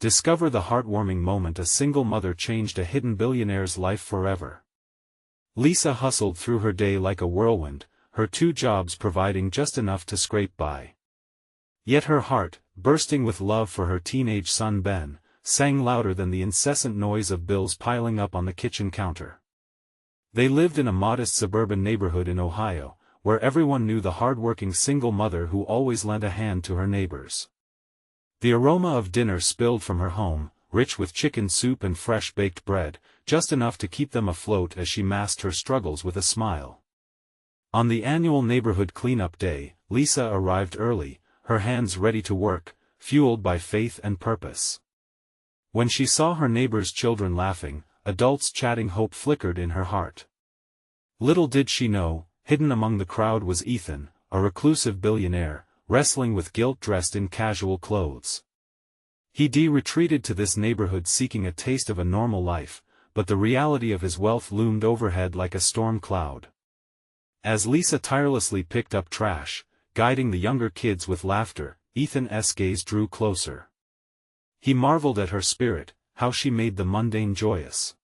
Discover the heartwarming moment a single mother changed a hidden billionaire's life forever. Lisa hustled through her day like a whirlwind, her 2 jobs providing just enough to scrape by. Yet her heart, bursting with love for her teenage son Ben, sang louder than the incessant noise of bills piling up on the kitchen counter. They lived in a modest suburban neighborhood in Ohio, where everyone knew the hard-working single mother who always lent a hand to her neighbors. The aroma of dinner spilled from her home, rich with chicken soup and fresh-baked bread, just enough to keep them afloat as she masked her struggles with a smile. On the annual neighborhood cleanup day, Lisa arrived early, her hands ready to work, fueled by faith and purpose. When she saw her neighbors' children laughing, adults chatting, hope flickered in her heart. Little did she know, hidden among the crowd was Ethan, a reclusive billionaire, wrestling with guilt dressed in casual clothes. He retreated to this neighborhood seeking a taste of a normal life, but the reality of his wealth loomed overhead like a storm cloud. As Lisa tirelessly picked up trash, guiding the younger kids with laughter, Ethan's gaze drew closer. He marveled at her spirit, how she made the mundane joyous.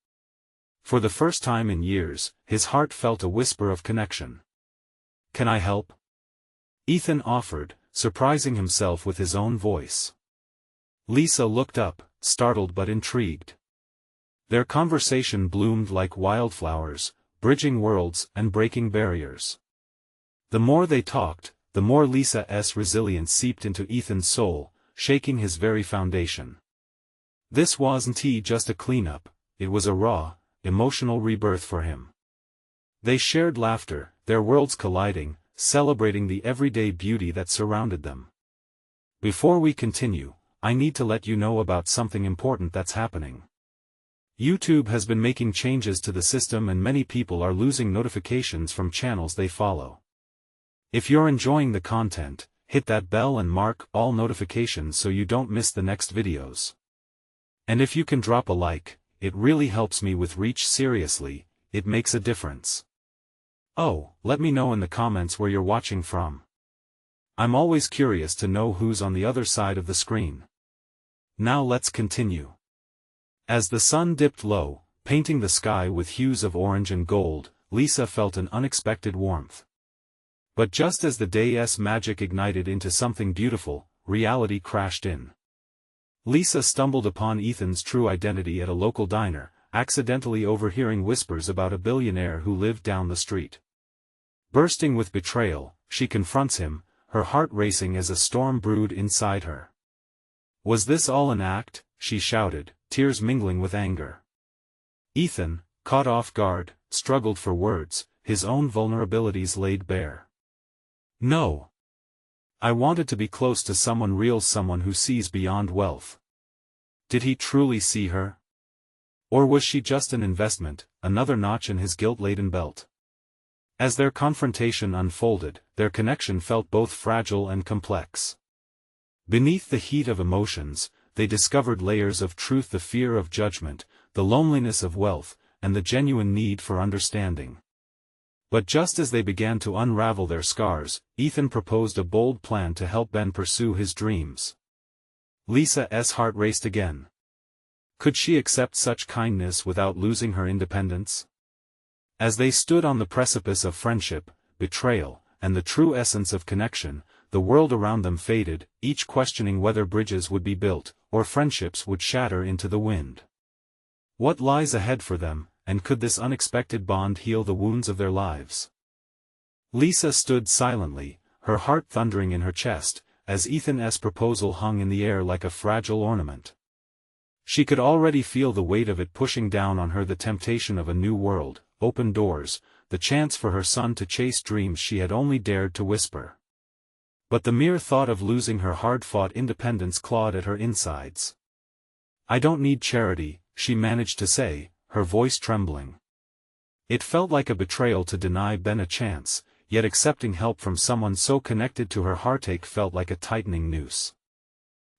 For the first time in years, his heart felt a whisper of connection. "Can I help?" Ethan offered, surprising himself with his own voice. Lisa looked up, startled but intrigued. Their conversation bloomed like wildflowers, bridging worlds and breaking barriers. The more they talked, the more Lisa's resilience seeped into Ethan's soul, shaking his very foundation. This wasn't just a cleanup, it was a raw, emotional rebirth for him. They shared laughter, their worlds colliding, celebrating the everyday beauty that surrounded them. Before we continue, I need to let you know about something important that's happening. YouTube has been making changes to the system and many people are losing notifications from channels they follow. If you're enjoying the content, hit that bell and mark all notifications so you don't miss the next videos. And if you can drop a like, it really helps me with reach. Seriously, it makes a difference. Oh, let me know in the comments where you're watching from. I'm always curious to know who's on the other side of the screen. Now let's continue. As the sun dipped low, painting the sky with hues of orange and gold, Lisa felt an unexpected warmth. But just as the day's magic ignited into something beautiful, reality crashed in. Lisa stumbled upon Ethan's true identity at a local diner, accidentally overhearing whispers about a billionaire who lived down the street. Bursting with betrayal, she confronts him, her heart racing as a storm brewed inside her. "Was this all an act?" she shouted, tears mingling with anger. Ethan, caught off guard, struggled for words, his own vulnerabilities laid bare. "No. I wanted to be close to someone real, someone who sees beyond wealth." Did he truly see her? Or was she just an investment, another notch in his guilt-laden belt? As their confrontation unfolded, their connection felt both fragile and complex. Beneath the heat of emotions, they discovered layers of truth: the fear of judgment, the loneliness of wealth, and the genuine need for understanding. But just as they began to unravel their scars, Ethan proposed a bold plan to help Ben pursue his dreams. Lisa's heart raced again. Could she accept such kindness without losing her independence? As they stood on the precipice of friendship, betrayal, and the true essence of connection, the world around them faded, each questioning whether bridges would be built, or friendships would shatter into the wind. What lies ahead for them, and could this unexpected bond heal the wounds of their lives? Lisa stood silently, her heart thundering in her chest, as Ethan's proposal hung in the air like a fragile ornament. She could already feel the weight of it pushing down on her: the temptation of a new world, open doors, the chance for her son to chase dreams she had only dared to whisper. But the mere thought of losing her hard-fought independence clawed at her insides. "I don't need charity," she managed to say, her voice trembling. It felt like a betrayal to deny Ben a chance, yet accepting help from someone so connected to her heartache felt like a tightening noose.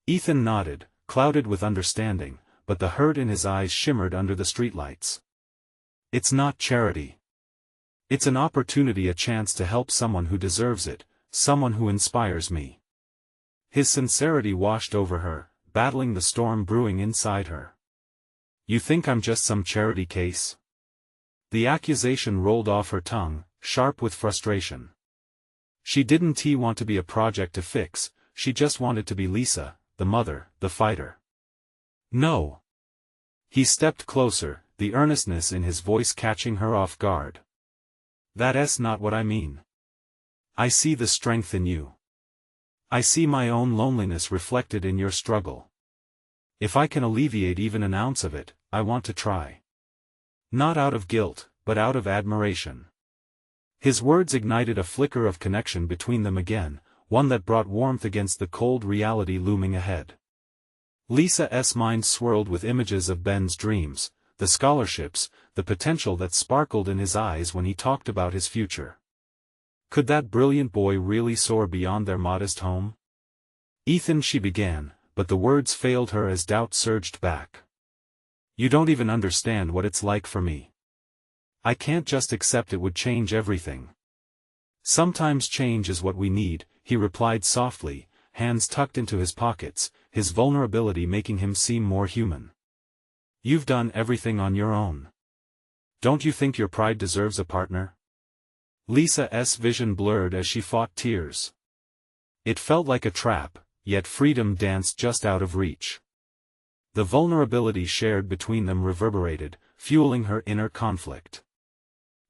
Ethan nodded, clouded with understanding, but the hurt in his eyes shimmered under the streetlights. "It's not charity. It's an opportunity, a chance to help someone who deserves it, someone who inspires me." His sincerity washed over her, battling the storm brewing inside her. "You think I'm just some charity case?" The accusation rolled off her tongue, sharp with frustration. She didn't want to be a project to fix, she just wanted to be Lisa, the mother, the fighter. "No." He stepped closer, the earnestness in his voice catching her off guard. "That's not what I mean. I see the strength in you. I see my own loneliness reflected in your struggle. If I can alleviate even an ounce of it, I want to try. Not out of guilt, but out of admiration." His words ignited a flicker of connection between them again, one that brought warmth against the cold reality looming ahead. Lisa's mind swirled with images of Ben's dreams, the scholarships, the potential that sparkled in his eyes when he talked about his future. Could that brilliant boy really soar beyond their modest home? "Ethan," she began, but the words failed her as doubt surged back. "You don't even understand what it's like for me. I can't just accept it would change everything." "Sometimes change is what we need," he replied softly, hands tucked into his pockets, his vulnerability making him seem more human. "You've done everything on your own. Don't you think your pride deserves a partner?" Lisa's vision blurred as she fought tears. It felt like a trap, yet freedom danced just out of reach. The vulnerability shared between them reverberated, fueling her inner conflict.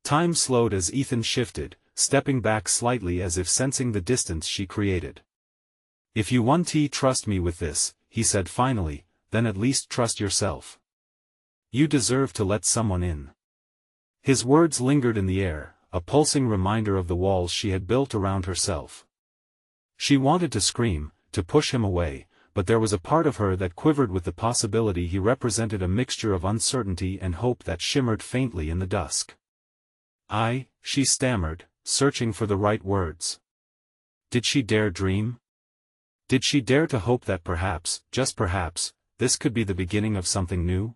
Time slowed as Ethan shifted, stepping back slightly as if sensing the distance she created. "If you want to trust me with this," he said finally, "then at least trust yourself. You deserve to let someone in." His words lingered in the air, a pulsing reminder of the walls she had built around herself. She wanted to scream, to push him away, but there was a part of her that quivered with the possibility he represented a mixture of uncertainty and hope that shimmered faintly in the dusk. She stammered, searching for the right words. Did she dare dream? Did she dare to hope that perhaps, just perhaps, this could be the beginning of something new?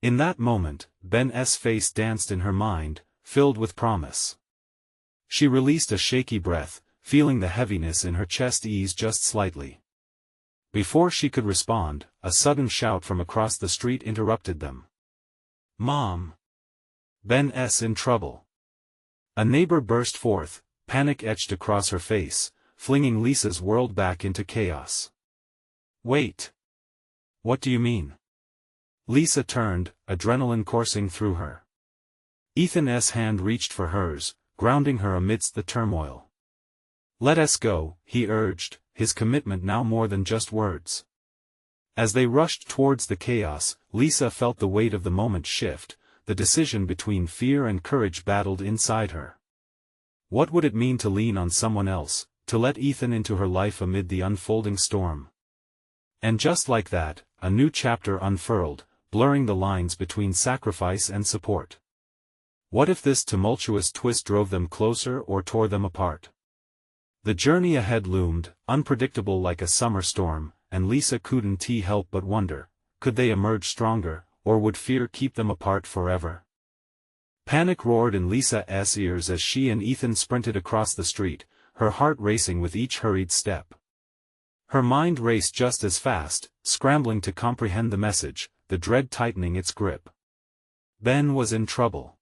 In that moment, Ben's face danced in her mind, filled with promise. She released a shaky breath, feeling the heaviness in her chest ease just slightly. Before she could respond, a sudden shout from across the street interrupted them. "Mom! Ben's in trouble!" A neighbor burst forth, panic etched across her face, flinging Lisa's world back into chaos. "Wait! What do you mean?" Lisa turned, adrenaline coursing through her. Ethan's hand reached for hers, grounding her amidst the turmoil. "Let us go," he urged, his commitment now more than just words. As they rushed towards the chaos, Lisa felt the weight of the moment shift, the decision between fear and courage battled inside her. What would it mean to lean on someone else, to let Ethan into her life amid the unfolding storm? And just like that, a new chapter unfurled, blurring the lines between sacrifice and support. What if this tumultuous twist drove them closer or tore them apart? The journey ahead loomed, unpredictable like a summer storm, and Lisa couldn't help but wonder, could they emerge stronger, or would fear keep them apart forever? Panic roared in Lisa's ears as she and Ethan sprinted across the street, her heart racing with each hurried step. Her mind raced just as fast, scrambling to comprehend the message, the dread tightening its grip. Ben was in trouble.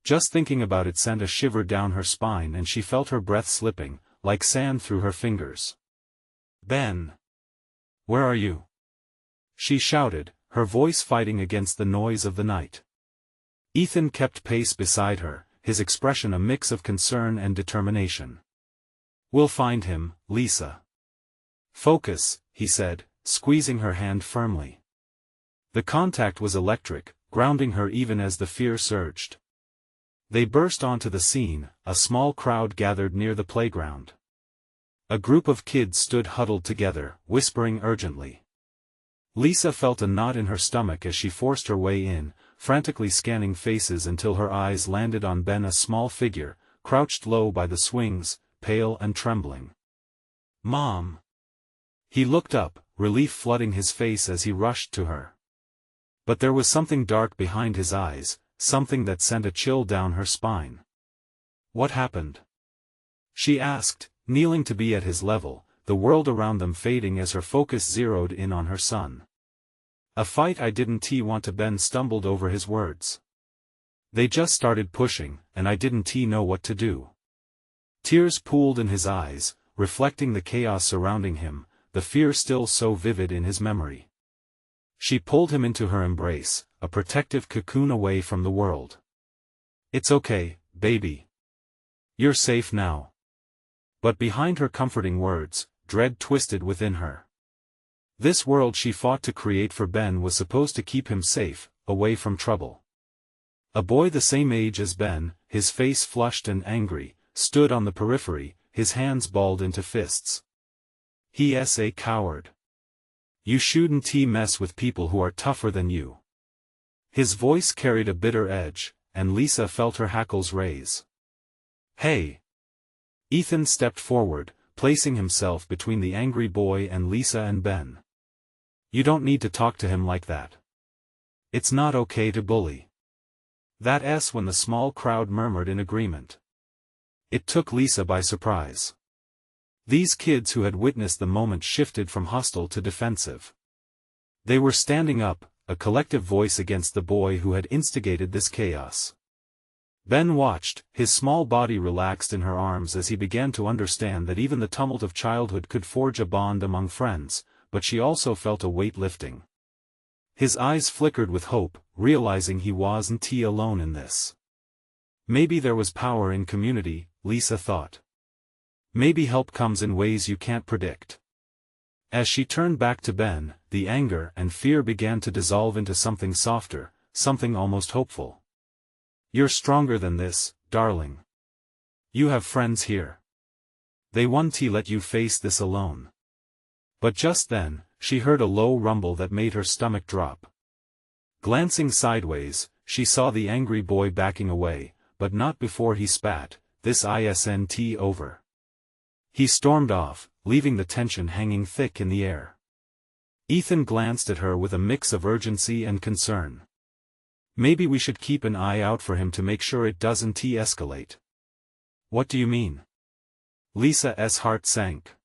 Just thinking about it sent a shiver down her spine and she felt her breath slipping, like sand through her fingers. "Ben! Where are you?" she shouted, her voice fighting against the noise of the night. Ethan kept pace beside her, his expression a mix of concern and determination. "We'll find him, Lisa." "Focus," he said, squeezing her hand firmly. The contact was electric, grounding her even as the fear surged. They burst onto the scene, a small crowd gathered near the playground. A group of kids stood huddled together, whispering urgently. Lisa felt a knot in her stomach as she forced her way in, frantically scanning faces until her eyes landed on Ben, a small figure, crouched low by the swings, pale and trembling. "Mom!" He looked up, relief flooding his face as he rushed to her. But there was something dark behind his eyes, something that sent a chill down her spine. "What happened?" she asked, kneeling to be at his level, the world around them fading as her focus zeroed in on her son. A fight I didn't want to. Ben stumbled over his words. They just started pushing, and I didn't know what to do. Tears pooled in his eyes, reflecting the chaos surrounding him, the fear still so vivid in his memory. She pulled him into her embrace, a protective cocoon away from the world. It's okay, baby. You're safe now. But behind her comforting words, dread twisted within her. This world she fought to create for Ben was supposed to keep him safe, away from trouble. A boy the same age as Ben, his face flushed and angry, stood on the periphery, his hands balled into fists. He's a coward. You shouldn't mess with people who are tougher than you. His voice carried a bitter edge, and Lisa felt her hackles raise. Hey! Ethan stepped forward, placing himself between the angry boy and Lisa and Ben. You don't need to talk to him like that. It's not okay to bully. That's when the small crowd murmured in agreement. It took Lisa by surprise. These kids who had witnessed the moment shifted from hostile to defensive. They were standing up, a collective voice against the boy who had instigated this chaos. Ben watched, his small body relaxed in her arms as he began to understand that even the tumult of childhood could forge a bond among friends, but she also felt a weight lifting. His eyes flickered with hope, realizing he wasn't alone in this. Maybe there was power in community, Lisa thought. Maybe help comes in ways you can't predict. As she turned back to Ben, the anger and fear began to dissolve into something softer, something almost hopeful. You're stronger than this, darling. You have friends here. They won't let you face this alone. But just then, she heard a low rumble that made her stomach drop. Glancing sideways, she saw the angry boy backing away, but not before he spat, "This isn't over." He stormed off, leaving the tension hanging thick in the air. Ethan glanced at her with a mix of urgency and concern. Maybe we should keep an eye out for him to make sure it doesn't escalate. What do you mean? Lisa's heart sank.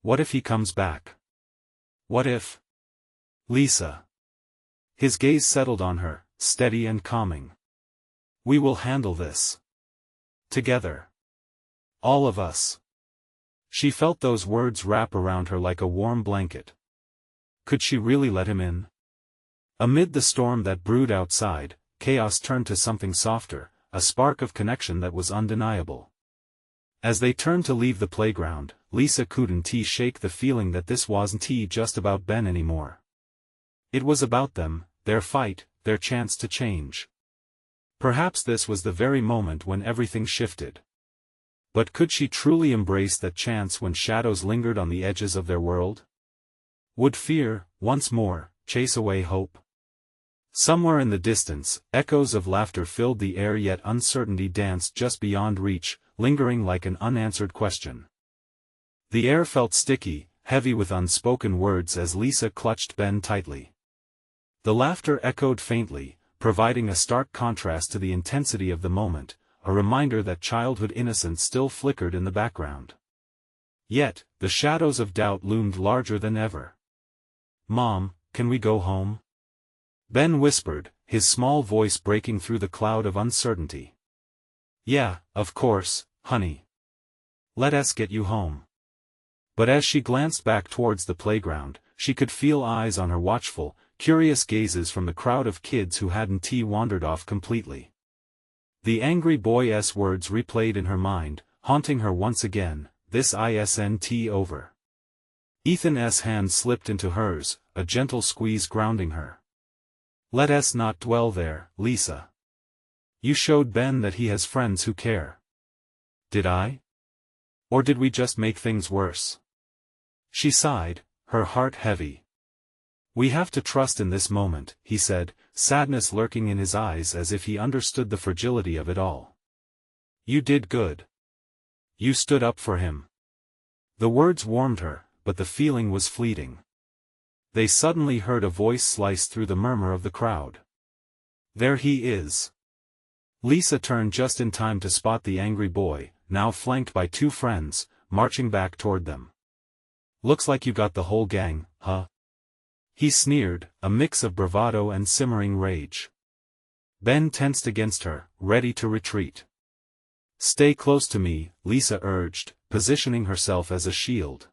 What if he comes back? What if? Lisa. His gaze settled on her, steady and calming. We will handle this. Together. All of us. She felt those words wrap around her like a warm blanket. Could she really let him in? Amid the storm that brewed outside, chaos turned to something softer, a spark of connection that was undeniable. As they turned to leave the playground, Lisa couldn't shake the feeling that this wasn't just about Ben anymore. It was about them, their fight, their chance to change. Perhaps this was the very moment when everything shifted. But could she truly embrace that chance when shadows lingered on the edges of their world? Would fear, once more, chase away hope? Somewhere in the distance, echoes of laughter filled the air, yet uncertainty danced just beyond reach, lingering like an unanswered question. The air felt sticky, heavy with unspoken words as Lisa clutched Ben tightly. The laughter echoed faintly, providing a stark contrast to the intensity of the moment, a reminder that childhood innocence still flickered in the background. Yet, the shadows of doubt loomed larger than ever. "Mom, can we go home?" Ben whispered, his small voice breaking through the cloud of uncertainty. "Yeah, of course, honey. Let us get you home." But as she glanced back towards the playground, she could feel eyes on her, watchful, curious gazes from the crowd of kids who hadn't wandered off completely. The angry boy's words replayed in her mind, haunting her once again, "This isn't over." Ethan's hand slipped into hers, a gentle squeeze grounding her. "Let us not dwell there, Lisa. You showed Ben that he has friends who care." "Did I? Or did we just make things worse?" She sighed, her heart heavy. "We have to trust in this moment," he said, sadness lurking in his eyes as if he understood the fragility of it all. "You did good. You stood up for him." The words warmed her, but the feeling was fleeting. They suddenly heard a voice slice through the murmur of the crowd. "There he is." Lisa turned just in time to spot the angry boy, now flanked by two friends, marching back toward them. Looks like you got the whole gang, huh? He sneered, a mix of bravado and simmering rage. Ben tensed against her, ready to retreat. Stay close to me, Lisa urged, positioning herself as a shield.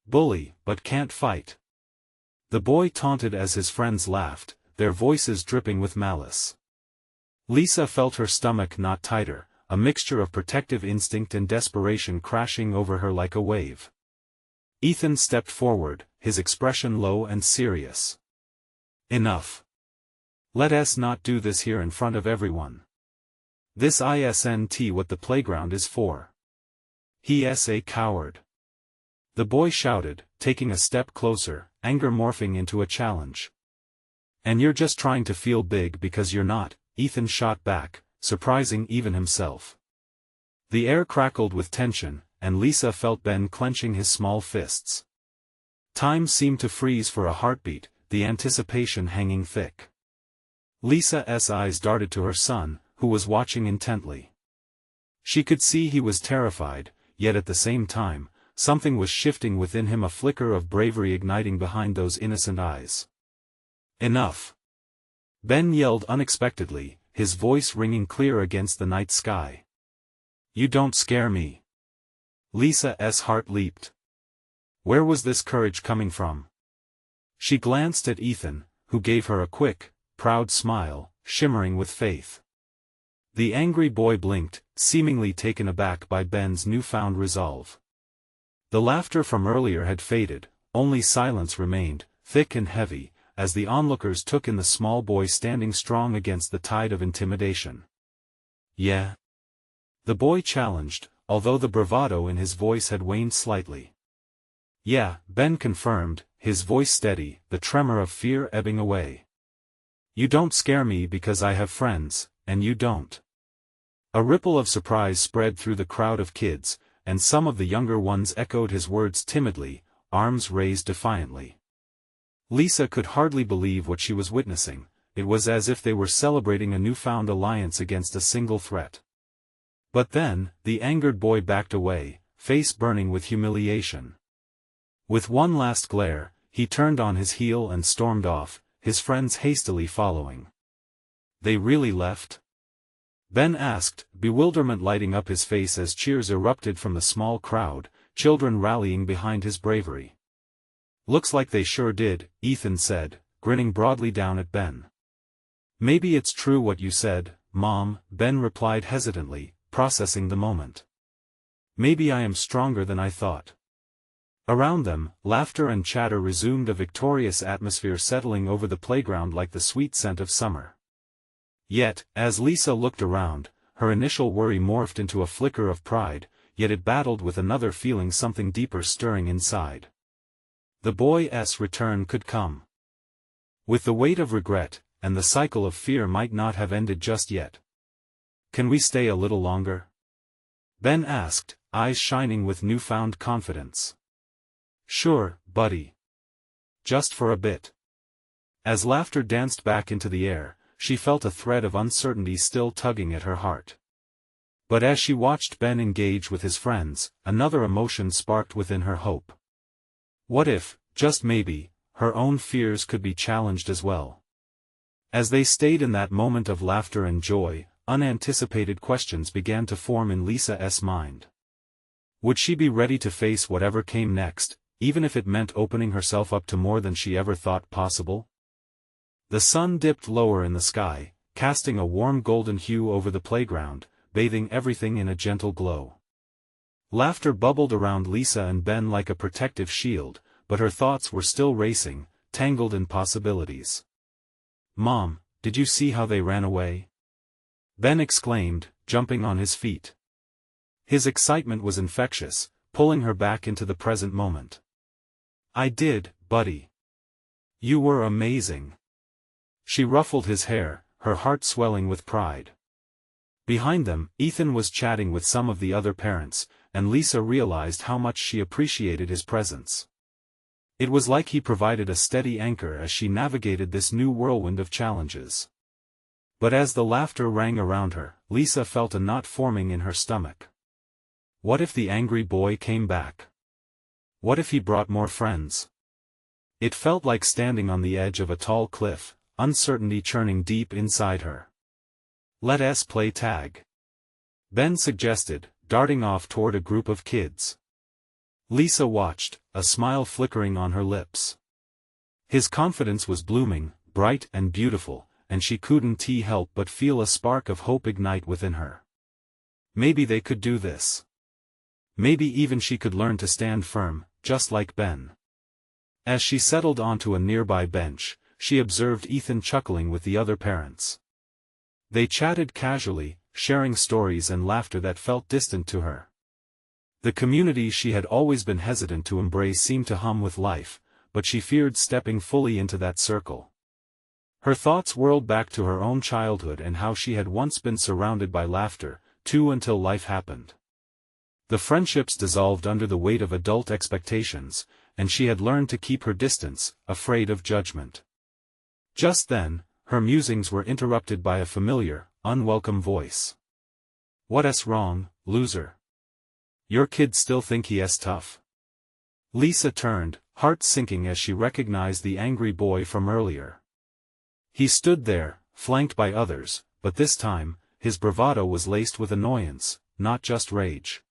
Bully, but can't fight. The boy taunted as his friends laughed, their voices dripping with malice. Lisa felt her stomach knot tighter, a mixture of protective instinct and desperation crashing over her like a wave. Ethan stepped forward, his expression low and serious. Enough. Let us not do this here in front of everyone. This isn't what the playground is for. He's a coward. The boy shouted, taking a step closer, anger morphing into a challenge. And you're just trying to feel big because you're not, Ethan shot back, surprising even himself. The air crackled with tension, and Lisa felt Ben clenching his small fists. Time seemed to freeze for a heartbeat, the anticipation hanging thick. Lisa's eyes darted to her son, who was watching intently. She could see he was terrified, yet at the same time, something was shifting within him, a flicker of bravery igniting behind those innocent eyes. Enough! Ben yelled unexpectedly, his voice ringing clear against the night sky. You don't scare me. Lisa's heart leaped. Where was this courage coming from? She glanced at Ethan, who gave her a quick, proud smile, shimmering with faith. The angry boy blinked, seemingly taken aback by Ben's newfound resolve. The laughter from earlier had faded, only silence remained, thick and heavy, as the onlookers took in the small boy standing strong against the tide of intimidation. Yeah? The boy challenged, although the bravado in his voice had waned slightly. Yeah, Ben confirmed, his voice steady, the tremor of fear ebbing away. You don't scare me because I have friends, and you don't. A ripple of surprise spread through the crowd of kids, and some of the younger ones echoed his words timidly, arms raised defiantly. Lisa could hardly believe what she was witnessing. It was as if they were celebrating a newfound alliance against a single threat. But then, the angered boy backed away, face burning with humiliation. With one last glare, he turned on his heel and stormed off, his friends hastily following. They really left? Ben asked, bewilderment lighting up his face as cheers erupted from the small crowd, children rallying behind his bravery. Looks like they sure did, Ethan said, grinning broadly down at Ben. Maybe it's true what you said, Mom, Ben replied hesitantly, processing the moment. Maybe I am stronger than I thought. Around them, laughter and chatter resumed, a victorious atmosphere settling over the playground like the sweet scent of summer. Yet, as Lisa looked around, her initial worry morphed into a flicker of pride, yet it battled with another feeling, something deeper stirring inside. The boy's return could come. With the weight of regret, and the cycle of fear might not have ended just yet. Can we stay a little longer? Ben asked, eyes shining with newfound confidence. Sure, buddy. Just for a bit. As laughter danced back into the air, she felt a thread of uncertainty still tugging at her heart. But as she watched Ben engage with his friends, another emotion sparked within her: hope. What if, just maybe, her own fears could be challenged as well? As they stayed in that moment of laughter and joy, unanticipated questions began to form in Lisa's mind. Would she be ready to face whatever came next, even if it meant opening herself up to more than she ever thought possible? The sun dipped lower in the sky, casting a warm golden hue over the playground, bathing everything in a gentle glow. Laughter bubbled around Lisa and Ben like a protective shield, but her thoughts were still racing, tangled in possibilities. Mom, did you see how they ran away? Ben exclaimed, jumping on his feet. His excitement was infectious, pulling her back into the present moment. I did, buddy. You were amazing. She ruffled his hair, her heart swelling with pride. Behind them, Ethan was chatting with some of the other parents, and Lisa realized how much she appreciated his presence. It was like he provided a steady anchor as she navigated this new whirlwind of challenges. But as the laughter rang around her, Lisa felt a knot forming in her stomach. What if the angry boy came back? What if he brought more friends? It felt like standing on the edge of a tall cliff, uncertainty churning deep inside her. Let us play tag, Ben suggested, darting off toward a group of kids. Lisa watched, a smile flickering on her lips. His confidence was blooming, bright and beautiful, and she couldn't help but feel a spark of hope ignite within her. Maybe they could do this. Maybe even she could learn to stand firm, just like Ben. As she settled onto a nearby bench, she observed Ethan chuckling with the other parents. They chatted casually, sharing stories and laughter that felt distant to her. The community she had always been hesitant to embrace seemed to hum with life, but she feared stepping fully into that circle. Her thoughts whirled back to her own childhood and how she had once been surrounded by laughter, too, until life happened. The friendships dissolved under the weight of adult expectations, and she had learned to keep her distance, afraid of judgment. Just then, her musings were interrupted by a familiar, unwelcome voice. "What's wrong, loser? Your kids still think he's tough?" Lisa turned, heart sinking as she recognized the angry boy from earlier. He stood there, flanked by others, but this time, his bravado was laced with annoyance, not just rage.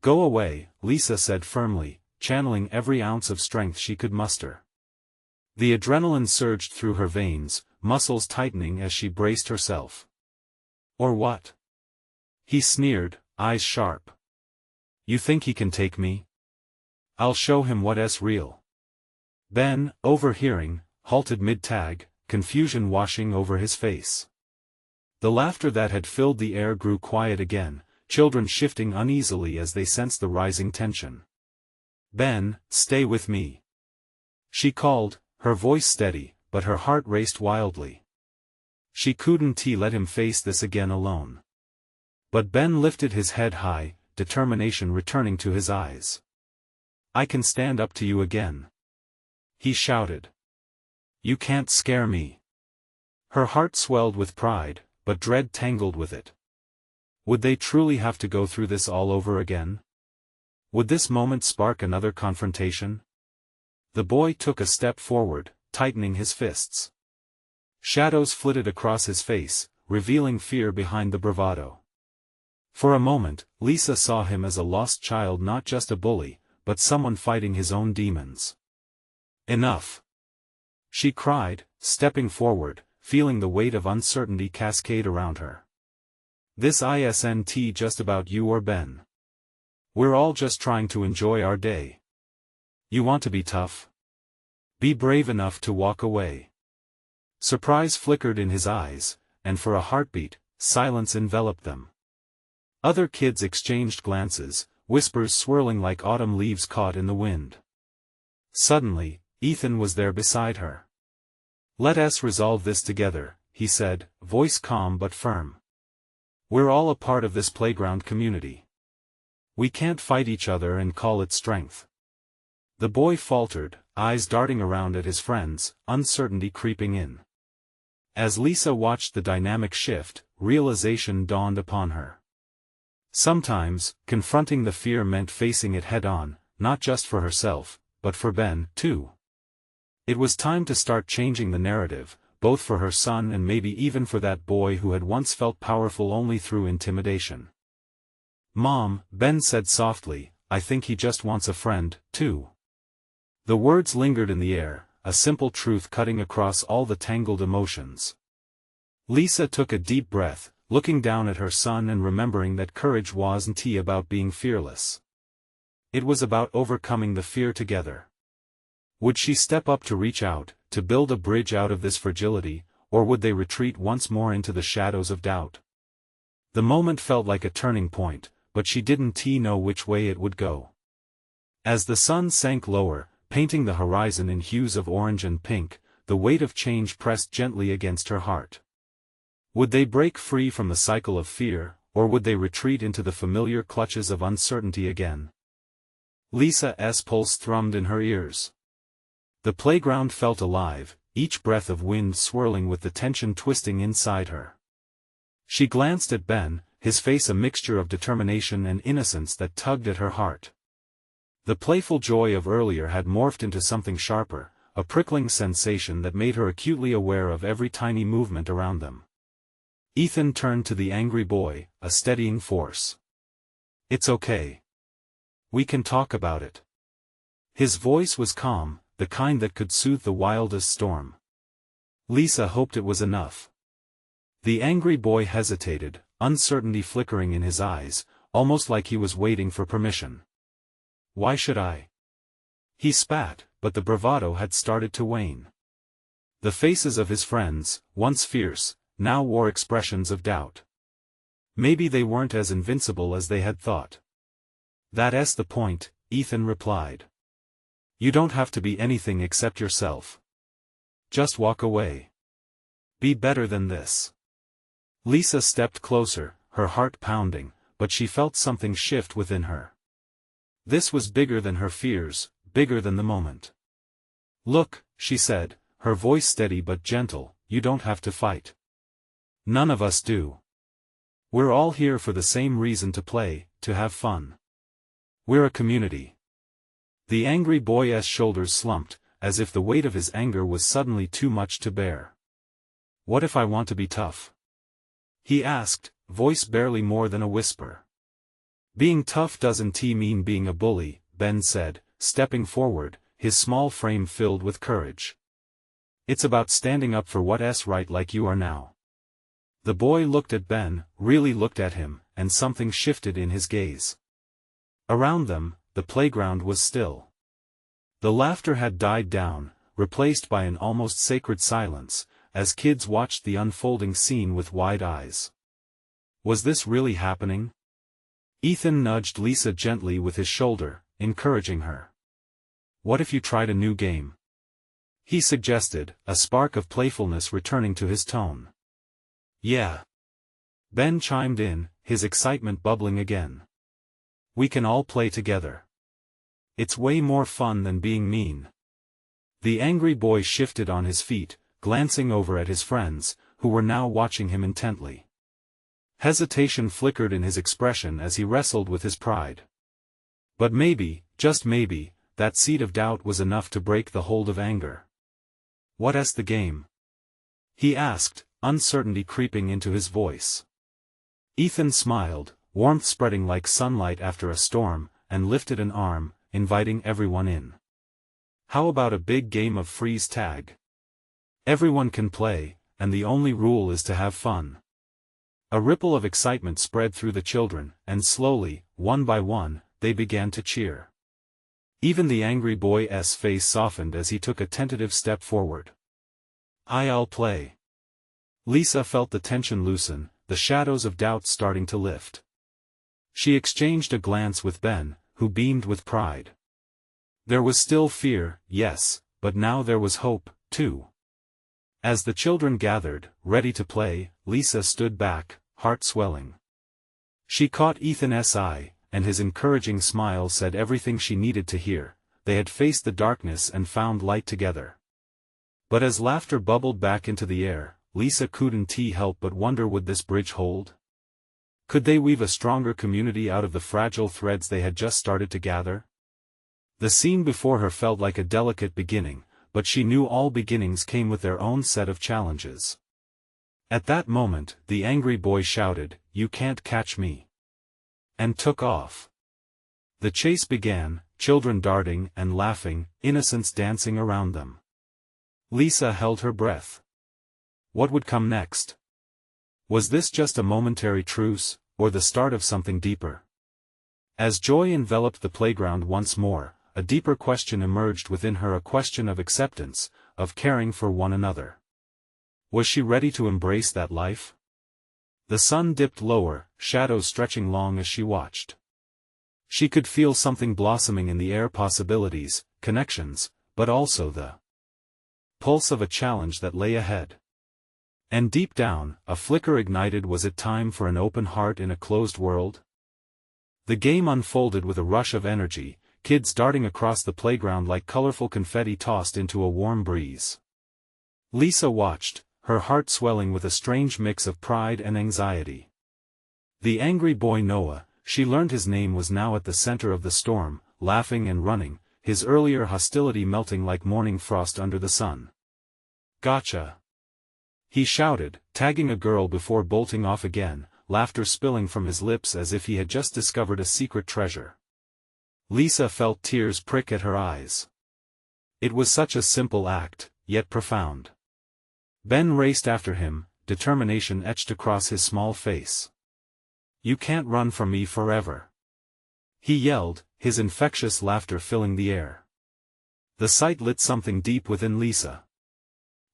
"Go away," Lisa said firmly, channeling every ounce of strength she could muster. The adrenaline surged through her veins, muscles tightening as she braced herself. "Or what?" he sneered, eyes sharp. "You think he can take me? I'll show him what's real." Ben, overhearing, halted mid-tag, confusion washing over his face. The laughter that had filled the air grew quiet again, children shifting uneasily as they sensed the rising tension. "Ben, stay with me," she called, her voice steady, but her heart raced wildly. She couldn't let him face this again alone. But Ben lifted his head high, determination returning to his eyes. "I can stand up to you again," he shouted. "You can't scare me." Her heart swelled with pride, but dread tangled with it. Would they truly have to go through this all over again? Would this moment spark another confrontation? The boy took a step forward, tightening his fists. Shadows flitted across his face, revealing fear behind the bravado. For a moment, Lisa saw him as a lost child, not just a bully, but someone fighting his own demons. "Enough!" she cried, stepping forward, feeling the weight of uncertainty cascade around her. "This isn't just about you or Ben. We're all just trying to enjoy our day. You want to be tough? Be brave enough to walk away." Surprise flickered in his eyes, and for a heartbeat, silence enveloped them. Other kids exchanged glances, whispers swirling like autumn leaves caught in the wind. Suddenly, Ethan was there beside her. "Let us resolve this together," he said, voice calm but firm. "We're all a part of this playground community. We can't fight each other and call it strength." The boy faltered, eyes darting around at his friends, uncertainty creeping in. As Lisa watched the dynamic shift, realization dawned upon her. Sometimes, confronting the fear meant facing it head-on, not just for herself, but for Ben, too. It was time to start changing the narrative, both for her son and maybe even for that boy who had once felt powerful only through intimidation. "Mom," Ben said softly, "I think he just wants a friend, too." The words lingered in the air, a simple truth cutting across all the tangled emotions. Lisa took a deep breath, looking down at her son and remembering that courage wasn't about being fearless. It was about overcoming the fear together. Would she step up to reach out, to build a bridge out of this fragility, or would they retreat once more into the shadows of doubt? The moment felt like a turning point, but she didn't know which way it would go. As the sun sank lower, painting the horizon in hues of orange and pink, the weight of change pressed gently against her heart. Would they break free from the cycle of fear, or would they retreat into the familiar clutches of uncertainty again? Lisa's pulse thrummed in her ears. The playground felt alive, each breath of wind swirling with the tension twisting inside her. She glanced at Ben, his face a mixture of determination and innocence that tugged at her heart. The playful joy of earlier had morphed into something sharper, a prickling sensation that made her acutely aware of every tiny movement around them. Ethan turned to the angry boy, a steadying force. "It's okay. We can talk about it." His voice was calm, the kind that could soothe the wildest storm. Lisa hoped it was enough. The angry boy hesitated, uncertainty flickering in his eyes, almost like he was waiting for permission. "Why should I?" He spat, but the bravado had started to wane. The faces of his friends, once fierce, now wore expressions of doubt. Maybe they weren't as invincible as they had thought. "That's the point," Ethan replied. "You don't have to be anything except yourself. Just walk away. Be better than this." Lisa stepped closer, her heart pounding, but she felt something shift within her. This was bigger than her fears, bigger than the moment. "Look," she said, her voice steady but gentle, "you don't have to fight. None of us do. We're all here for the same reason, to play, to have fun. We're a community." The angry boy's shoulders slumped, as if the weight of his anger was suddenly too much to bear. "What if I want to be tough?" he asked, voice barely more than a whisper. "Being tough doesn't mean being a bully," Ben said, stepping forward, his small frame filled with courage. "It's about standing up for what's right, like you are now." The boy looked at Ben, really looked at him, and something shifted in his gaze. Around them, the playground was still. The laughter had died down, replaced by an almost sacred silence, as kids watched the unfolding scene with wide eyes. Was this really happening? Ethan nudged Lisa gently with his shoulder, encouraging her. "What if you tried a new game?" he suggested, a spark of playfulness returning to his tone. "Yeah." Ben chimed in, his excitement bubbling again. "We can all play together. It's way more fun than being mean." The angry boy shifted on his feet, glancing over at his friends, who were now watching him intently. Hesitation flickered in his expression as he wrestled with his pride. But maybe, just maybe, that seed of doubt was enough to break the hold of anger. "What's the game?" he asked, uncertainty creeping into his voice. Ethan smiled, warmth spreading like sunlight after a storm, and lifted an arm, inviting everyone in. "How about a big game of freeze tag? Everyone can play, and the only rule is to have fun." A ripple of excitement spread through the children, and slowly, one by one, they began to cheer. Even the angry boy's face softened as he took a tentative step forward. "I'll play." Lisa felt the tension loosen, the shadows of doubt starting to lift. She exchanged a glance with Ben, who beamed with pride. There was still fear, yes, but now there was hope, too. As the children gathered, ready to play, Lisa stood back, heart swelling. She caught Ethan's eye, and his encouraging smile said everything she needed to hear. They had faced the darkness and found light together. But as laughter bubbled back into the air, Lisa couldn't help but wonder, would this bridge hold? Could they weave a stronger community out of the fragile threads they had just started to gather? The scene before her felt like a delicate beginning, but she knew all beginnings came with their own set of challenges. At that moment, the angry boy shouted, "You can't catch me!" and took off. The chase began, children darting and laughing, innocence dancing around them. Lisa held her breath. What would come next? Was this just a momentary truce, or the start of something deeper? As joy enveloped the playground once more, a deeper question emerged within her, a question of acceptance, of caring for one another. Was she ready to embrace that life? The sun dipped lower, shadows stretching long as she watched. She could feel something blossoming in the air, possibilities, connections, but also the pulse of a challenge that lay ahead. And deep down, a flicker ignited. Was it time for an open heart in a closed world? The game unfolded with a rush of energy, kids darting across the playground like colorful confetti tossed into a warm breeze. Lisa watched, her heart swelling with a strange mix of pride and anxiety. The angry boy Noah, she learned his name, was now at the center of the storm, laughing and running, his earlier hostility melting like morning frost under the sun. "Gotcha!" he shouted, tagging a girl before bolting off again, laughter spilling from his lips as if he had just discovered a secret treasure. Lisa felt tears prick at her eyes. It was such a simple act, yet profound. Ben raced after him, determination etched across his small face. "You can't run from me forever," he yelled, his infectious laughter filling the air. The sight lit something deep within Lisa.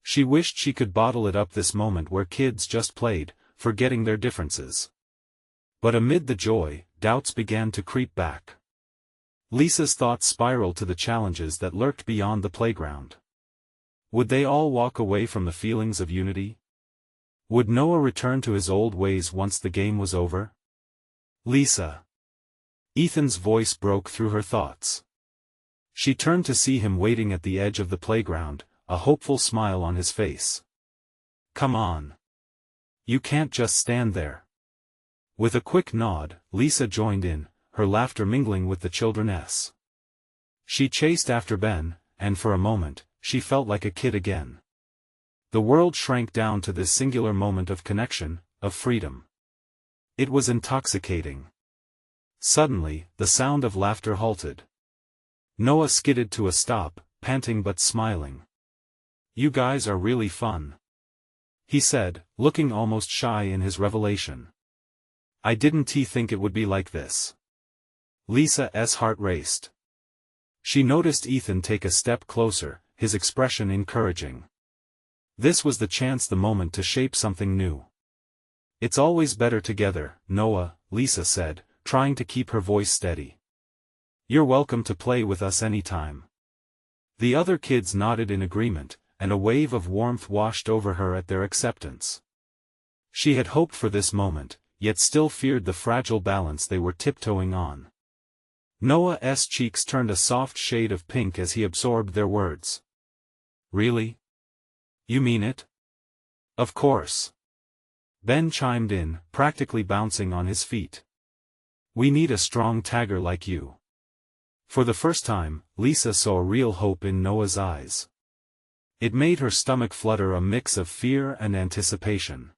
She wished she could bottle it up, this moment where kids just played, forgetting their differences. But amid the joy, doubts began to creep back. Lisa's thoughts spiraled to the challenges that lurked beyond the playground. Would they all walk away from the feelings of unity? Would Noah return to his old ways once the game was over? "Lisa!" Ethan's voice broke through her thoughts. She turned to see him waiting at the edge of the playground, a hopeful smile on his face. "Come on. You can't just stand there." With a quick nod, Lisa joined in, her laughter mingling with the children's. She chased after Ben, and for a moment, she felt like a kid again. The world shrank down to this singular moment of connection, of freedom. It was intoxicating. Suddenly, the sound of laughter halted. Noah skidded to a stop, panting but smiling. "You guys are really fun," he said, looking almost shy in his revelation. "I didn't think it would be like this." Lisa's heart raced. She noticed Ethan take a step closer, his expression encouraging. This was the chance, the moment to shape something new. "It's always better together, Noah," Lisa said, trying to keep her voice steady. "You're welcome to play with us anytime." The other kids nodded in agreement, and a wave of warmth washed over her at their acceptance. She had hoped for this moment, yet still feared the fragile balance they were tiptoeing on. Noah's cheeks turned a soft shade of pink as he absorbed their words. "Really? You mean it?" "Of course." Ben chimed in, practically bouncing on his feet. "We need a strong tagger like you." For the first time, Lisa saw real hope in Noah's eyes. It made her stomach flutter, a mix of fear and anticipation.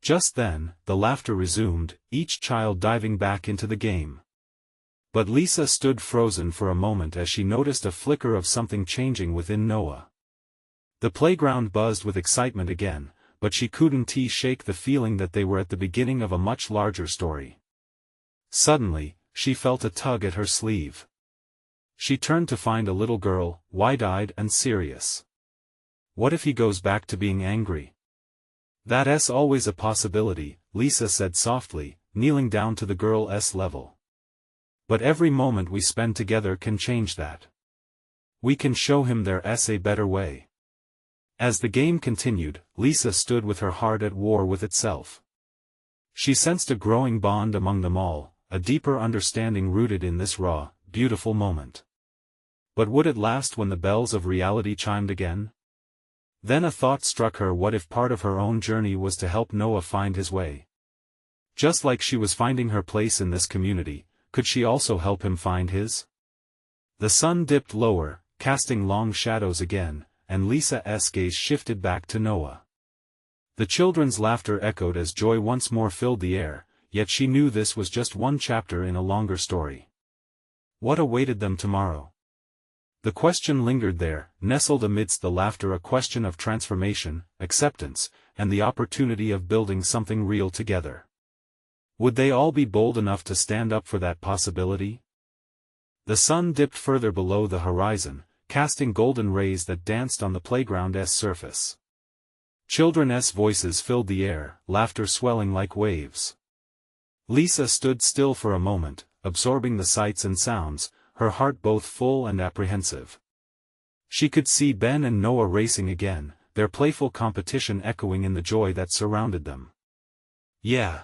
Just then, the laughter resumed, each child diving back into the game. But Lisa stood frozen for a moment as she noticed a flicker of something changing within Noah. The playground buzzed with excitement again, but she couldn't shake the feeling that they were at the beginning of a much larger story. Suddenly, she felt a tug at her sleeve. She turned to find a little girl, wide-eyed and serious. "What if he goes back to being angry?" "That's always a possibility," Lisa said softly, kneeling down to the girl's level. "But every moment we spend together can change that. We can show him there's a better way." As the game continued, Lisa stood with her heart at war with itself. She sensed a growing bond among them all, a deeper understanding rooted in this raw, beautiful moment. But would it last when the bells of reality chimed again? Then a thought struck her: what if part of her own journey was to help Noah find his way? Just like she was finding her place in this community, could she also help him find his? The sun dipped lower, casting long shadows again, and Lisa's gaze shifted back to Noah. The children's laughter echoed as joy once more filled the air, yet she knew this was just one chapter in a longer story. What awaited them tomorrow? The question lingered there, nestled amidst the laughter, a question of transformation, acceptance, and the opportunity of building something real together. Would they all be bold enough to stand up for that possibility? The sun dipped further below the horizon, casting golden rays that danced on the playground's surface. Children's voices filled the air, laughter swelling like waves. Lisa stood still for a moment, absorbing the sights and sounds, her heart both full and apprehensive. She could see Ben and Noah racing again, their playful competition echoing in the joy that surrounded them. "Yeah.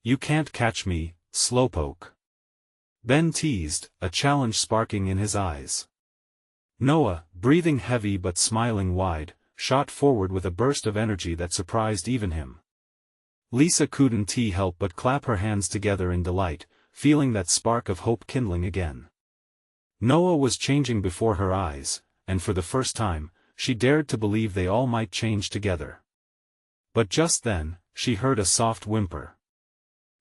You can't catch me, slowpoke," Ben teased, a challenge sparking in his eyes. Noah, breathing heavy but smiling wide, shot forward with a burst of energy that surprised even him. Lisa couldn't help but clap her hands together in delight, feeling that spark of hope kindling again. Noah was changing before her eyes, and for the first time, she dared to believe they all might change together. But just then, she heard a soft whimper.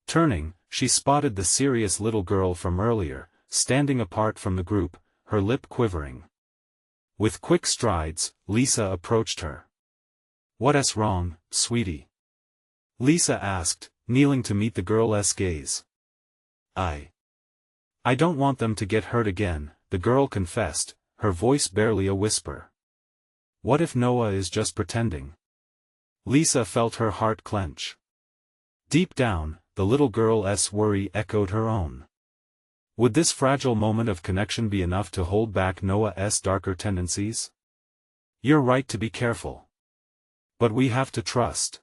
Turning, she spotted the serious little girl from earlier, standing apart from the group, her lip quivering. With quick strides, Lisa approached her. "What's wrong, sweetie?" Lisa asked, kneeling to meet the girl's gaze. I don't want them to get hurt again," the girl confessed, her voice barely a whisper. "What if Noah is just pretending?" Lisa felt her heart clench. Deep down, the little girl's worry echoed her own. Would this fragile moment of connection be enough to hold back Noah's darker tendencies? "You're right to be careful. But we have to trust.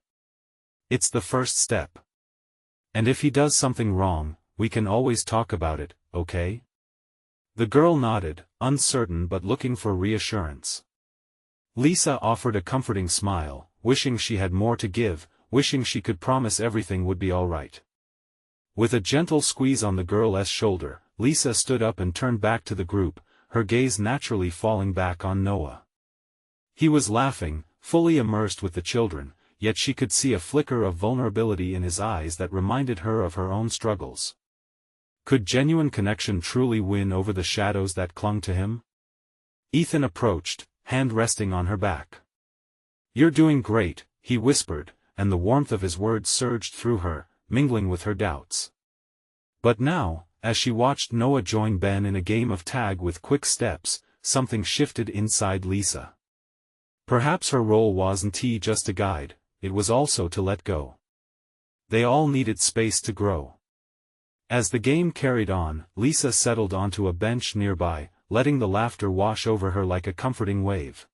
It's the first step. And if he does something wrong, we can always talk about it, okay?" The girl nodded, uncertain but looking for reassurance. Lisa offered a comforting smile, wishing she had more to give, wishing she could promise everything would be all right. With a gentle squeeze on the girl's shoulder, Lisa stood up and turned back to the group, her gaze naturally falling back on Noah. He was laughing, fully immersed with the children, yet she could see a flicker of vulnerability in his eyes that reminded her of her own struggles. Could genuine connection truly win over the shadows that clung to him? Ethan approached, hand resting on her back. "You're doing great," he whispered, and the warmth of his words surged through her, mingling with her doubts. But now, as she watched Noah join Ben in a game of tag with quick steps, something shifted inside Lisa. Perhaps her role wasn't just a guide, it was also to let go. They all needed space to grow. As the game carried on, Lisa settled onto a bench nearby, letting the laughter wash over her like a comforting wave.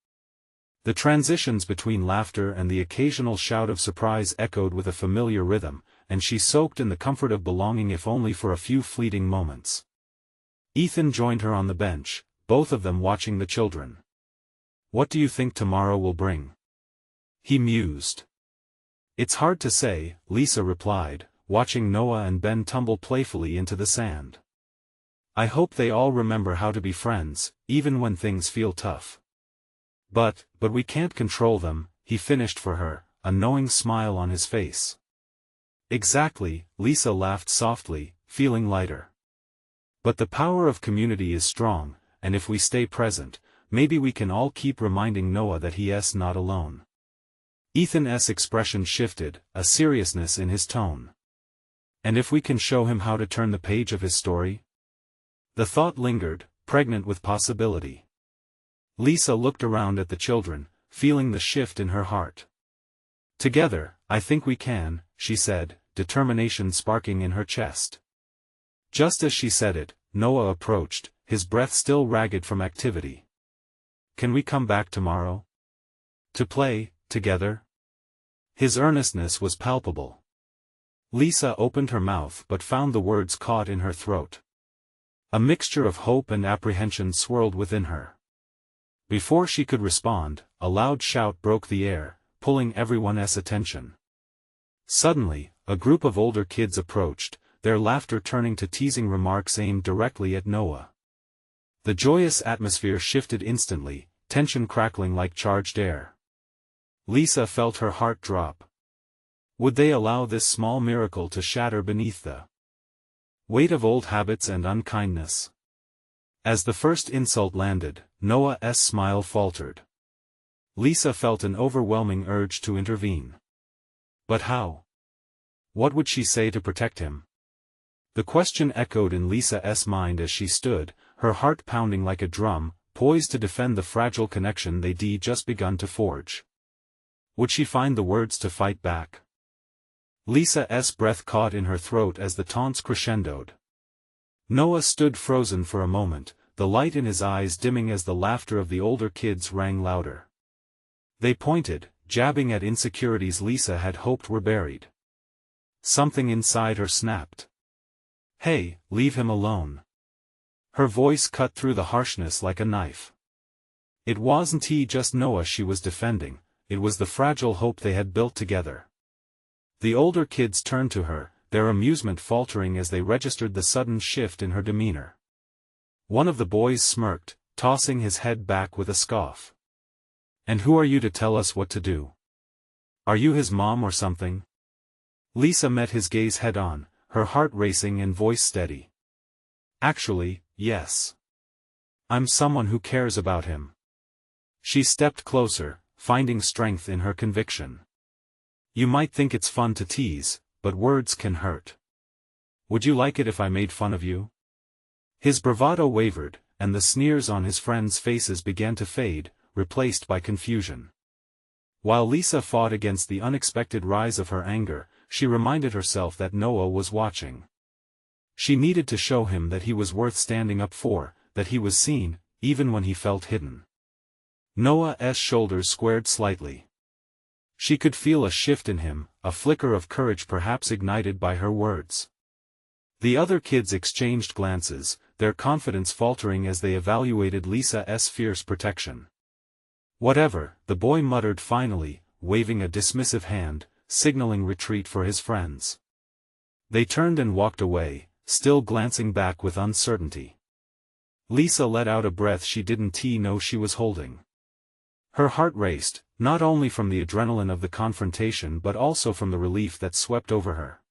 The transitions between laughter and the occasional shout of surprise echoed with a familiar rhythm, and she soaked in the comfort of belonging if only for a few fleeting moments. Ethan joined her on the bench, both of them watching the children. "What do you think tomorrow will bring?" he mused. "It's hard to say," Lisa replied, watching Noah and Ben tumble playfully into the sand. "I hope they all remember how to be friends, even when things feel tough. But we can't control them," he finished for her, a knowing smile on his face. "Exactly," Lisa laughed softly, feeling lighter. "But the power of community is strong, and if we stay present, maybe we can all keep reminding Noah that he's not alone." Ethan's expression shifted, a seriousness in his tone. "And if we can show him how to turn the page of his story?" The thought lingered, pregnant with possibility. Lisa looked around at the children, feeling the shift in her heart. "Together, I think we can," she said, determination sparking in her chest. Just as she said it, Noah approached, his breath still ragged from activity. "Can we come back tomorrow? To play, together?" His earnestness was palpable. Lisa opened her mouth but found the words caught in her throat. A mixture of hope and apprehension swirled within her. Before she could respond, a loud shout broke the air, pulling everyone's attention. Suddenly, a group of older kids approached, their laughter turning to teasing remarks aimed directly at Noah. The joyous atmosphere shifted instantly, tension crackling like charged air. Lisa felt her heart drop. Would they allow this small miracle to shatter beneath the weight of old habits and unkindness? As the first insult landed, Noah's smile faltered. Lisa felt an overwhelming urge to intervene. But how? What would she say to protect him? The question echoed in Lisa's mind as she stood, her heart pounding like a drum, poised to defend the fragile connection they'd just begun to forge. Would she find the words to fight back? Lisa's breath caught in her throat as the taunts crescendoed. Noah stood frozen for a moment, the light in his eyes dimming as the laughter of the older kids rang louder. They pointed, jabbing at insecurities Lisa had hoped were buried. Something inside her snapped. "Hey, leave him alone." Her voice cut through the harshness like a knife. It wasn't just Noah she was defending, it was the fragile hope they had built together. The older kids turned to her, their amusement faltering as they registered the sudden shift in her demeanor. One of the boys smirked, tossing his head back with a scoff. And who are you to tell us what to do? Are you his mom or something? Lisa met his gaze head-on, her heart racing and voice steady. Actually, yes. I'm someone who cares about him. She stepped closer, finding strength in her conviction. You might think it's fun to tease, but words can hurt. Would you like it if I made fun of you? His bravado wavered, and the sneers on his friends' faces began to fade, replaced by confusion. While Lisa fought against the unexpected rise of her anger, she reminded herself that Noah was watching. She needed to show him that he was worth standing up for, that he was seen, even when he felt hidden. Noah's shoulders squared slightly. She could feel a shift in him, a flicker of courage perhaps ignited by her words. The other kids exchanged glances, their confidence faltering as they evaluated Lisa's fierce protection. Whatever, the boy muttered finally, waving a dismissive hand, signaling retreat for his friends. They turned and walked away, still glancing back with uncertainty. Lisa let out a breath she didn't know she was holding. Her heart raced, not only from the adrenaline of the confrontation but also from the relief that swept over her.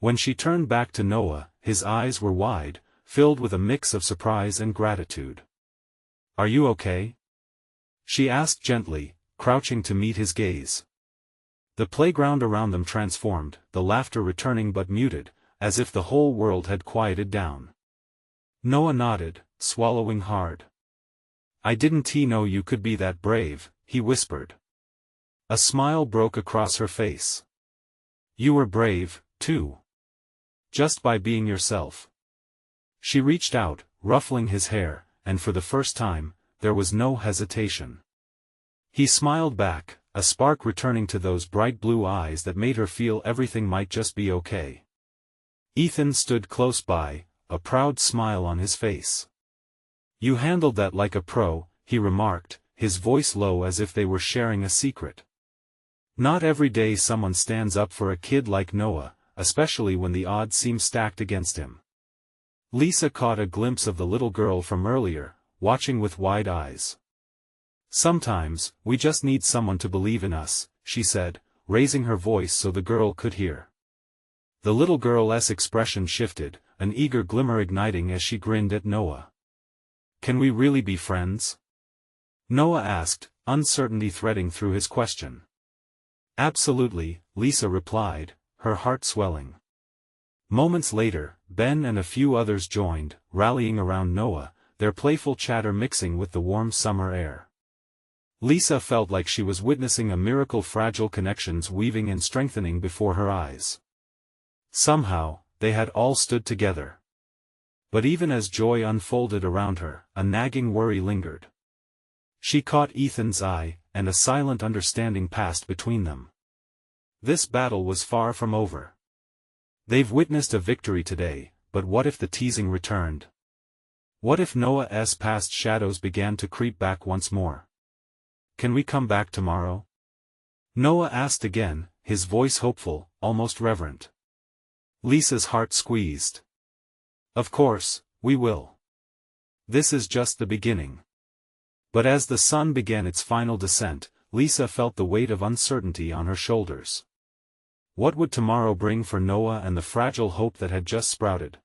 When she turned back to Noah, his eyes were wide, filled with a mix of surprise and gratitude. Are you okay? She asked gently, crouching to meet his gaze. The playground around them transformed, the laughter returning but muted, as if the whole world had quieted down. Noah nodded, swallowing hard. I didn't know you could be that brave, he whispered. A smile broke across her face. You were brave, too. Just by being yourself. She reached out, ruffling his hair, and for the first time, there was no hesitation. He smiled back, a spark returning to those bright blue eyes that made her feel everything might just be okay. Ethan stood close by, a proud smile on his face. You handled that like a pro, he remarked, his voice low as if they were sharing a secret. Not every day someone stands up for a kid like Noah, especially when the odds seem stacked against him. Lisa caught a glimpse of the little girl from earlier, watching with wide eyes. Sometimes, we just need someone to believe in us, she said, raising her voice so the girl could hear. The little girl's expression shifted, an eager glimmer igniting as she grinned at Noah. Can we really be friends? Noah asked, uncertainty threading through his question. Absolutely, Lisa replied, her heart swelling. Moments later, Ben and a few others joined, rallying around Noah, their playful chatter mixing with the warm summer air. Lisa felt like she was witnessing a miracle, fragile connections weaving and strengthening before her eyes. Somehow, they had all stood together. But even as joy unfolded around her, a nagging worry lingered. She caught Ethan's eye, and a silent understanding passed between them. This battle was far from over. They've witnessed a victory today, but what if the teasing returned? What if Noah's past shadows began to creep back once more? Can we come back tomorrow? Noah asked again, his voice hopeful, almost reverent. Lisa's heart squeezed. Of course, we will. This is just the beginning. But as the sun began its final descent, Lisa felt the weight of uncertainty on her shoulders. What would tomorrow bring for Noah and the fragile hope that had just sprouted?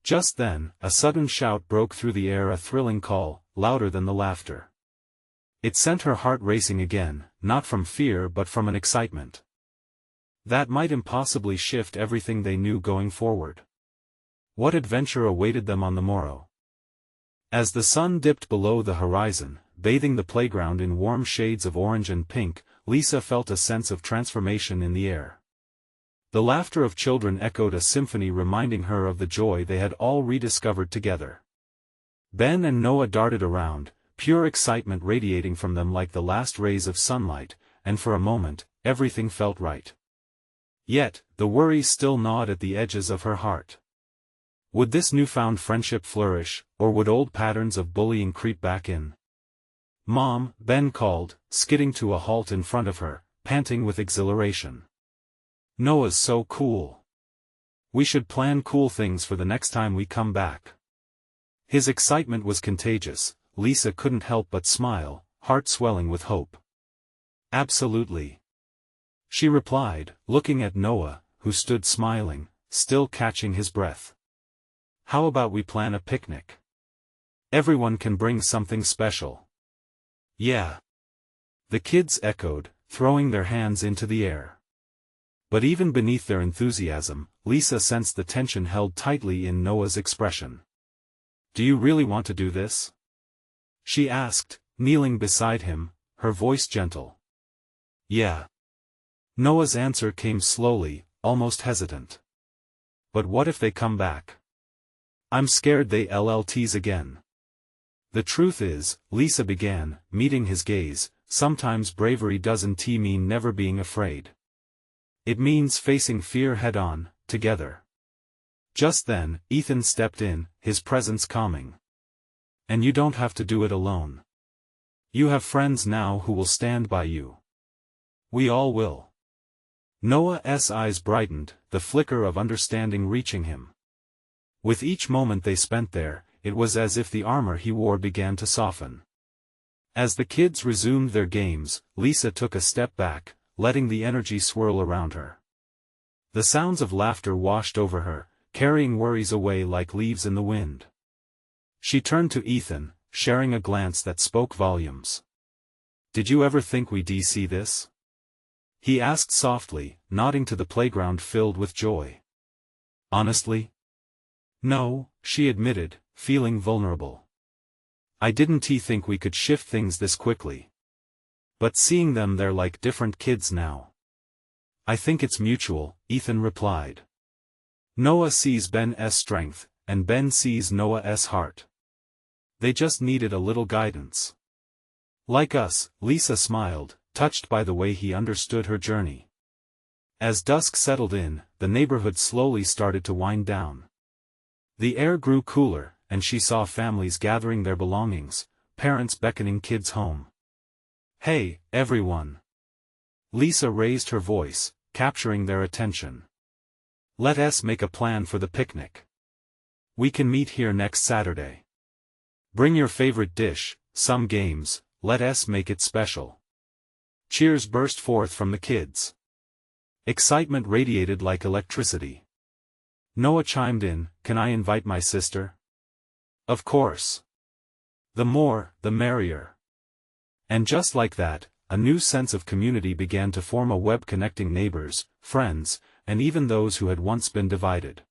Just then, a sudden shout broke through the air, a thrilling call, louder than the laughter. It sent her heart racing again, not from fear but from an excitement that might impossibly shift everything they knew going forward. What adventure awaited them on the morrow? As the sun dipped below the horizon, bathing the playground in warm shades of orange and pink, Lisa felt a sense of transformation in the air. The laughter of children echoed a symphony reminding her of the joy they had all rediscovered together. Ben and Noah darted around, pure excitement radiating from them like the last rays of sunlight, and for a moment, everything felt right. Yet, the worry still gnawed at the edges of her heart. Would this newfound friendship flourish, or would old patterns of bullying creep back in? Mom, Ben called, skidding to a halt in front of her, panting with exhilaration. Noah's so cool. We should plan cool things for the next time we come back. His excitement was contagious. Lisa couldn't help but smile, heart swelling with hope. Absolutely, she replied, looking at Noah, who stood smiling, still catching his breath. How about we plan a picnic? Everyone can bring something special. Yeah, the kids echoed, throwing their hands into the air. But even beneath their enthusiasm, Lisa sensed the tension held tightly in Noah's expression. Do you really want to do this? She asked, kneeling beside him, her voice gentle. Yeah. Noah's answer came slowly, almost hesitant. But what if they come back? I'm scared they'll tease again. The truth is, Lisa began, meeting his gaze, sometimes bravery doesn't mean never being afraid. It means facing fear head-on, together. Just then, Ethan stepped in, his presence calming. And you don't have to do it alone. You have friends now who will stand by you. We all will. Noah's eyes brightened, the flicker of understanding reaching him. With each moment they spent there, it was as if the armor he wore began to soften. As the kids resumed their games, Lisa took a step back, letting the energy swirl around her. The sounds of laughter washed over her, carrying worries away like leaves in the wind. She turned to Ethan, sharing a glance that spoke volumes. Did you ever think we'd see this? He asked softly, nodding to the playground filled with joy. Honestly? No, she admitted, feeling vulnerable. I didn't think we could shift things this quickly. But seeing them, they're like different kids now. I think it's mutual, Ethan replied. Noah sees Ben's strength, and Ben sees Noah's heart. They just needed a little guidance. Like us, Lisa smiled, touched by the way he understood her journey. As dusk settled in, the neighborhood slowly started to wind down. The air grew cooler, and she saw families gathering their belongings, parents beckoning kids home. Hey, everyone! Lisa raised her voice, capturing their attention. Let's make a plan for the picnic. We can meet here next Saturday. Bring your favorite dish, some games, let's make it special. Cheers burst forth from the kids. Excitement radiated like electricity. Noah chimed in, can I invite my sister? Of course. The more, the merrier. And just like that, a new sense of community began to form, a web connecting neighbors, friends, and even those who had once been divided.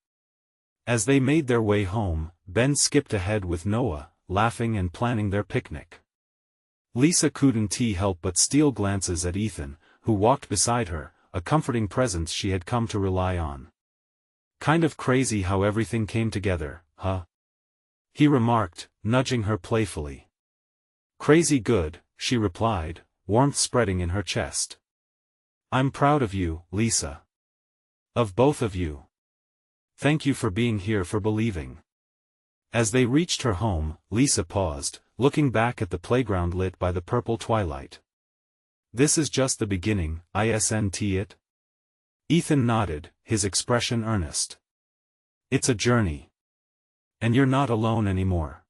As they made their way home, Ben skipped ahead with Noah, laughing and planning their picnic. Lisa couldn't help but steal glances at Ethan, who walked beside her, a comforting presence she had come to rely on. Kind of crazy how everything came together, huh? He remarked, nudging her playfully. Crazy good, she replied, warmth spreading in her chest. I'm proud of you, Lisa. Of both of you. Thank you for being here, for believing. As they reached her home, Lisa paused, looking back at the playground lit by the purple twilight. This is just the beginning, isn't it? Ethan nodded, his expression earnest. It's a journey. And you're not alone anymore.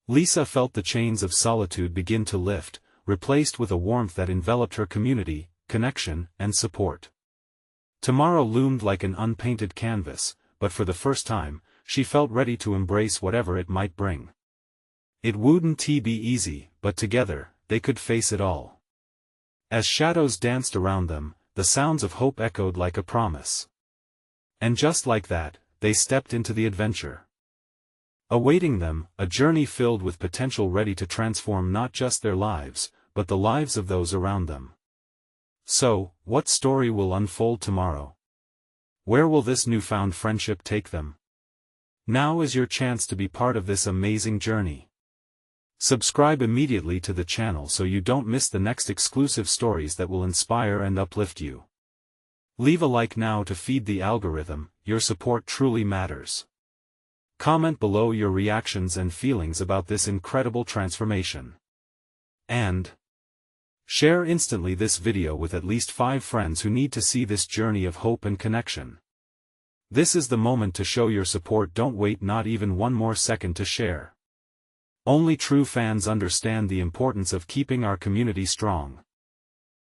Lisa felt the chains of solitude begin to lift, replaced with a warmth that enveloped her community, connection, and support. Tomorrow loomed like an unpainted canvas, but for the first time, she felt ready to embrace whatever it might bring. It wouldn't be easy, but together, they could face it all. As shadows danced around them, the sounds of hope echoed like a promise. And just like that, they stepped into the adventure. Awaiting them, a journey filled with potential ready to transform not just their lives, but the lives of those around them. So, what story will unfold tomorrow? Where will this newfound friendship take them? Now is your chance to be part of this amazing journey. Subscribe immediately to the channel so you don't miss the next exclusive stories that will inspire and uplift you. Leave a like now to feed the algorithm, your support truly matters. Comment below your reactions and feelings about this incredible transformation. And share instantly this video with at least 5 friends who need to see this journey of hope and connection. This is the moment to show your support. Don't wait not even one more second to share. Only true fans understand the importance of keeping our community strong.